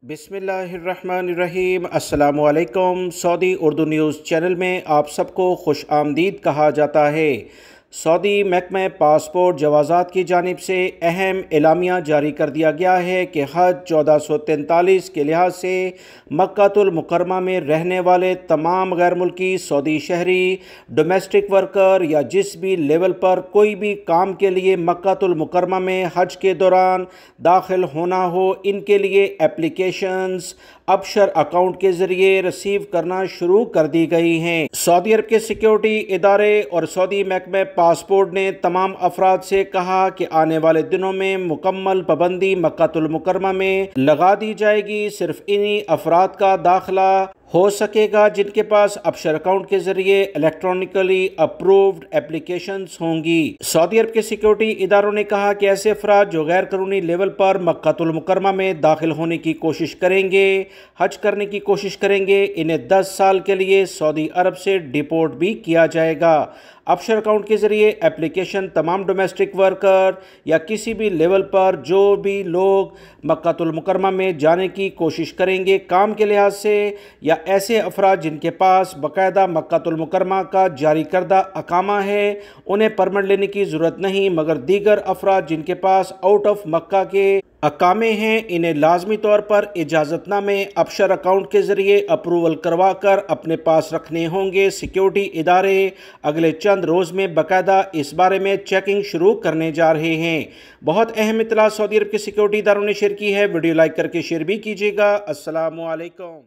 बिस्मिल्लाहिर्रहमानिर्रहीम। अस्सलामुअलैकुम। Saudi Urdu news channel में आप सबको खुश आमदीद कहा जाता है। सऊदी महकमा पासपोर्ट जवाज़ात की जानिब से अहम एलामिया जारी कर दिया गया है कि हज 1443 के लिहाज से मक्कातुल मुकरमा में रहने वाले तमाम गैर मुल्की सऊदी शहरी, डोमेस्टिक वर्कर या जिस भी लेवल पर कोई भी काम के लिए मक्कातुल मुकरमा में हज के दौरान दाखिल होना हो, इनके लिए एप्लीकेशंस अबशर अकाउंट के ज़रिए रिसीव करना शुरू कर दी गई हैं। सऊदी अरब के सिक्योरिटी इदारे और सऊदी महकमा पासपोर्ट ने तमाम अफराद से कहा कि आने वाले दिनों में मुकम्मल पाबंदी मक्कातुल मुकरमा में लगा दी जाएगी। सिर्फ इन्हीं अफराद का दाखिला हो सकेगा जिनके पास अबशर अकाउंट के जरिए इलेक्ट्रॉनिकली अप्रूव्ड एप्लीकेशंस होंगी। सऊदी अरब के सिक्योरिटी इदारों ने कहा कि ऐसे अफराद जो गैर कानूनी लेवल पर मक्कातुल मुकरमा में दाखिल होने की कोशिश करेंगे, हज करने की कोशिश करेंगे, इन्हें 10 साल के लिए सऊदी अरब से डिपोर्ट भी किया जाएगा। अबशर अकाउंट के ज़रिए एप्लीकेशन तमाम डोमेस्टिक वर्कर या किसी भी लेवल पर जो भी लोग मक्कातुल मुकरमा में जाने की कोशिश करेंगे काम के लिहाज से, या ऐसे अफराद जिनके पास बाकायदा मक्कातुल मुकरमा का जारी करदा अकामा है, उन्हें परमिट लेने की ज़रूरत नहीं, मगर दीगर अफराद जिनके पास आउट ऑफ मक्का के अकामे हैं, इन्हें लाजमी तौर पर इजाज़तनामे अबशर अकाउंट के ज़रिए अप्रूवल करवा कर अपने पास रखने होंगे। सिक्योरिटी इदारे अगले चंद रोज़ में बाकायदा इस बारे में चेकिंग शुरू करने जा रहे हैं। बहुत अहम इत्तला सऊदी अरब के सिक्योरिटी इदारों ने शेयर की है। वीडियो लाइक करके शेयर भी कीजिएगा। अस्सलामु अलैकुम।